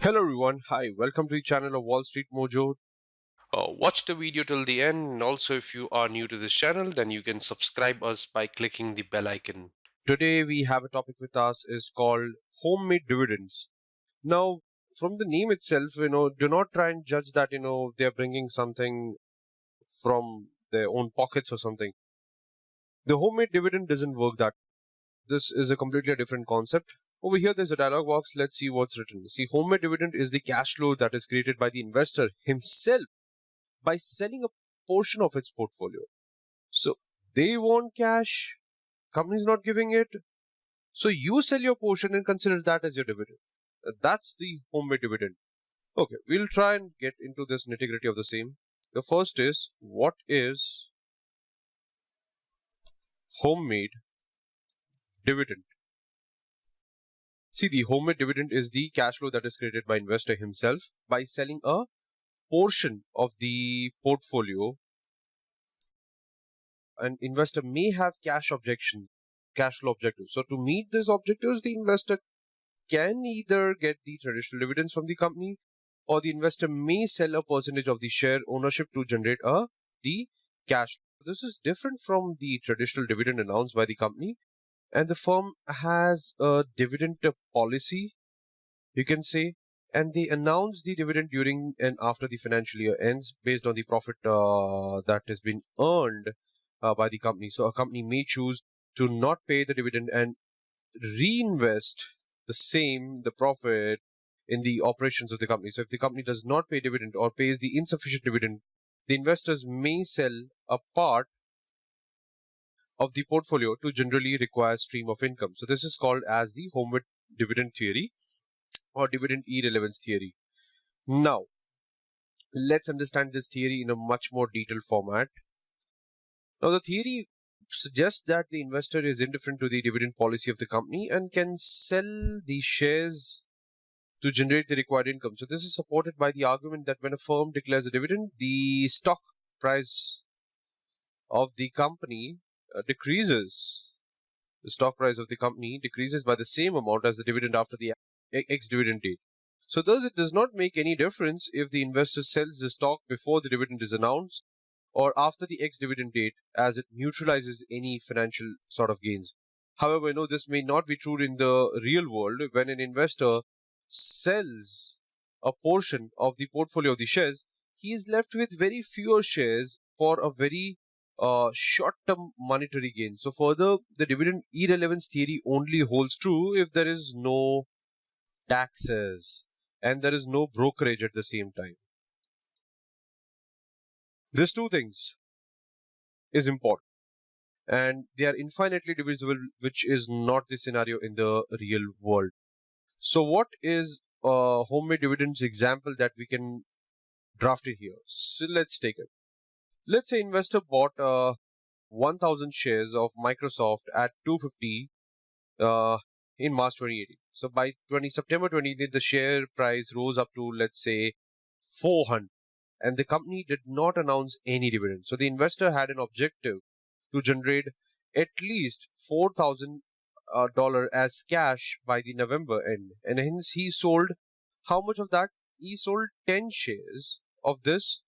Hello everyone, hi, welcome to the channel of Wall Street Mojo. Watch the video till the end, and also if you are new to this channel, then you can subscribe us by clicking the bell icon. Today we have a topic with us is called homemade dividends. Now, from the name itself, do not try and judge that, they're bringing something from their own pockets or something. The homemade dividend doesn't work that. This is a completely different concept. Over here, there's a dialog box. Let's see what's written. See, homemade dividend is the cash flow that is created by the investor himself by selling a portion of its portfolio. So they want cash, company's not giving it. So you sell your portion and consider that as your dividend. That's the homemade dividend. Okay, we'll try and get into this nitty-gritty of the same. The first is, what is homemade dividend? See, the homemade dividend is the cash flow that is created by investor himself by selling a portion of the portfolio. An investor may have cash flow objectives. So to meet these objectives, the investor can either get the traditional dividends from the company, or the investor may sell a percentage of the share ownership to generate the cash. This is different from the traditional dividend announced by the company. And the firm has a dividend policy, you can say, and they announce the dividend during and after the financial year ends based on the profit that has been earned by the company. So a company may choose to not pay the dividend and reinvest the profit in the operations of the company. So if the company does not pay dividend or pays the insufficient dividend, the investors may sell a part of the portfolio to generally require stream of income. So this is called as the homemade dividend theory or dividend irrelevance theory. Now, let's understand this theory in a much more detailed format. Now, the theory suggests that the investor is indifferent to the dividend policy of the company and can sell the shares to generate the required income. So this is supported by the argument that when a firm declares a dividend, the stock price of the company decreases. The stock price of the company decreases by the same amount as the dividend after the ex-dividend date. So thus it does not make any difference if the investor sells the stock before the dividend is announced or after the ex-dividend date, as it neutralizes any financial sort of gains. However, this may not be true in the real world. When an investor sells a portion of the portfolio of the shares, he is left with very fewer shares for a very short-term monetary gain. So further, the dividend irrelevance theory only holds true if there is no taxes and there is no brokerage at the same time. These two things is important, and they are infinitely divisible, which is not the scenario in the real world. So what is a homemade dividends example that we can draft in here? So let's take it. Let's say investor bought 1,000 shares of Microsoft at $250 in March 2018. So by September 2018, the share price rose up to, let's say, 400, and the company did not announce any dividend. So the investor had an objective to generate at least $4,000 as cash by the November end, and hence he sold how much of that? He sold 10 shares of this.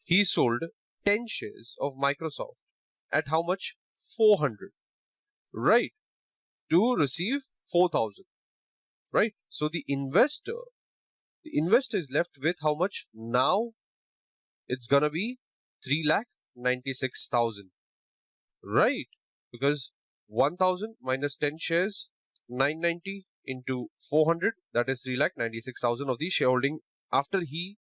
He sold 10 shares of Microsoft at how much? 400, right? To receive 4,000, right? So the investor is left with how much? Now it's gonna be 3,96,000, right? Because 1,000 minus 10 shares, 990 into 400, that is 3,96,000 of the shareholding after he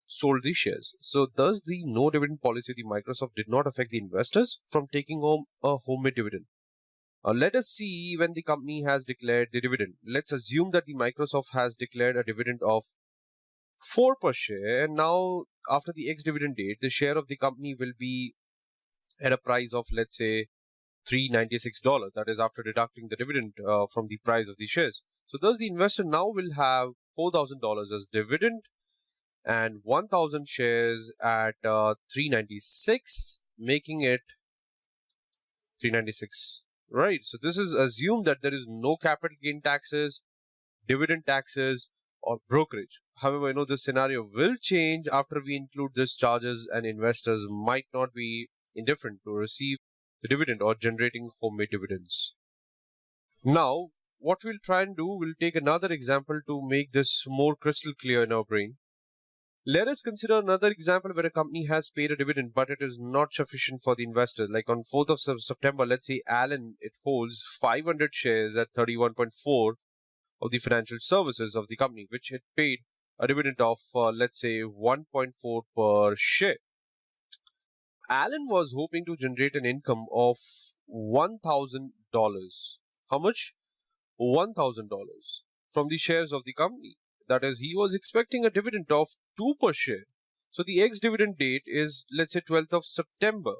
sold the shares. So thus the no dividend policy of the Microsoft did not affect the investors from taking home a homemade dividend. Let us see when the company has declared the dividend. Let's assume that the Microsoft has declared a dividend of 4 per share, and now after the ex-dividend date, the share of the company will be at a price of, let's say, $396. That is after deducting the dividend from the price of the shares. So thus the investor now will have $4,000 as dividend and 1,000 shares at 396, making it 396, right? So this is assumed that there is no capital gain taxes, dividend taxes, or brokerage. However, this scenario will change after we include these charges, and investors might not be indifferent to receive the dividend or generating homemade dividends. Now, what we'll try and do, we'll take another example to make this more crystal clear in our brain. Let us consider another example where a company has paid a dividend, but it is not sufficient for the investor. Like on 4th of September, let's say Alan, it holds 500 shares at 31.4 of the financial services of the company, which it paid a dividend of, let's say, 1.4 per share. Alan was hoping to generate an income of $1,000. How much? $1,000 from the shares of the company. That is, he was expecting a dividend of 2 per share. So the ex-dividend date is, let's say, 12th of September.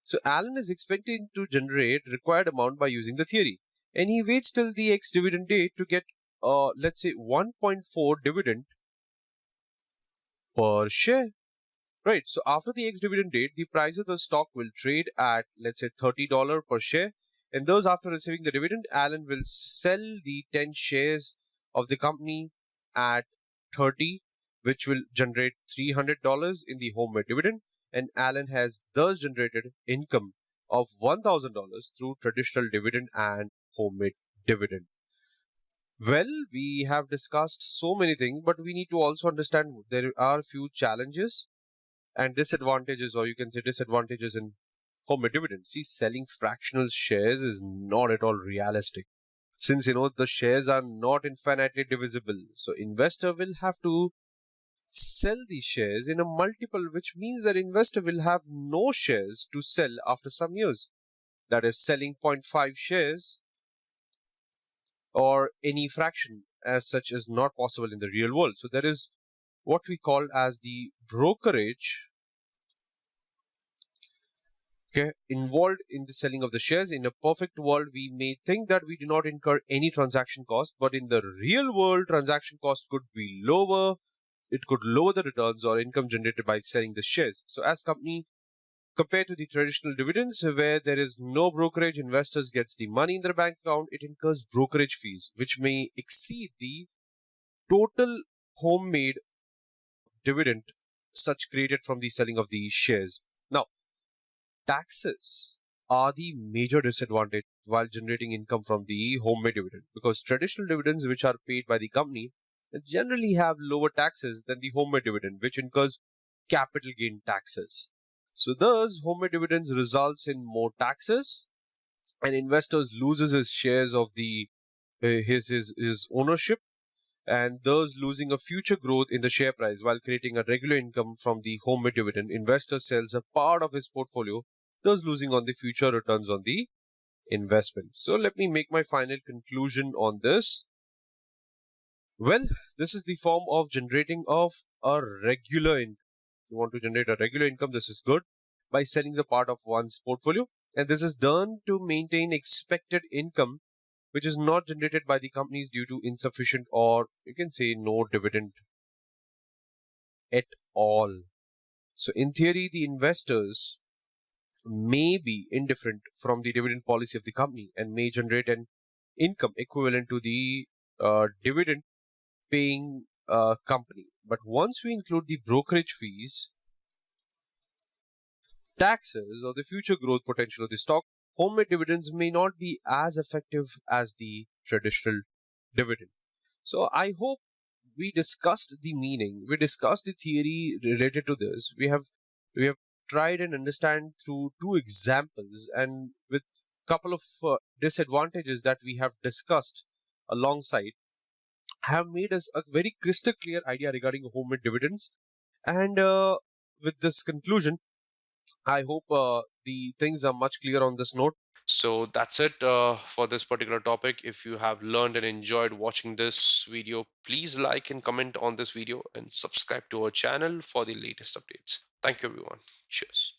So Alan is expecting to generate required amount by using the theory. And he waits till the ex-dividend date to get, let's say, 1.4 dividend per share. Right. So after the ex-dividend date, the price of the stock will trade at, let's say, $30 per share. And thus, after receiving the dividend, Alan will sell the 10 shares of the company at 30, which will generate $300 in the homemade dividend. And Alan has thus generated income of $1,000 through traditional dividend and homemade dividend. Well, we have discussed so many things, but we need to also understand there are a few challenges and disadvantages, or you can say disadvantages in homemade dividends. See, selling fractional shares is not at all realistic. Since, the shares are not infinitely divisible, so investor will have to sell these shares in a multiple, which means that investor will have no shares to sell after some years. That is, selling 0.5 shares or any fraction as such is not possible in the real world. So there is what we call as the brokerage involved in the selling of the shares. In a perfect world, we may think that we do not incur any transaction cost, but in the real world, transaction cost could be lower. It could lower the returns or income generated by selling the shares. So as company, compared to the traditional dividends where there is no brokerage, investors gets the money in their bank account, it incurs brokerage fees, which may exceed the total homemade dividend such created from the selling of the shares. Now, taxes are the major disadvantage while generating income from the homemade dividend, because traditional dividends which are paid by the company generally have lower taxes than the homemade dividend, which incurs capital gain taxes. So thus, homemade dividends results in more taxes, and investors loses his shares of the his ownership, and thus losing a future growth in the share price. While creating a regular income from the homemade dividend, investor sells a part of his portfolio, thus losing on the future returns on the investment. So let me make my final conclusion on this. Well, this is the form of generating of a regular income. If you want to generate a regular income, this is good by selling the part of one's portfolio. And this is done to maintain expected income, which is not generated by the companies due to insufficient, or you can say no dividend at all. So in theory, the investors may be indifferent from the dividend policy of the company and may generate an income equivalent to the dividend paying company. But once we include the brokerage fees, taxes, or the future growth potential of the stock, homemade dividends may not be as effective as the traditional dividend. So I hope we discussed the meaning, we discussed the theory related to this. We have tried and understand through 2 examples, and with couple of disadvantages that we have discussed alongside, have made us a very crystal clear idea regarding homemade dividends. And with this conclusion, I hope the things are much clear on this note. So that's it for this particular topic. If you have learned and enjoyed watching this video, please like and comment on this video and subscribe to our channel for the latest updates. Thank you, everyone. Cheers.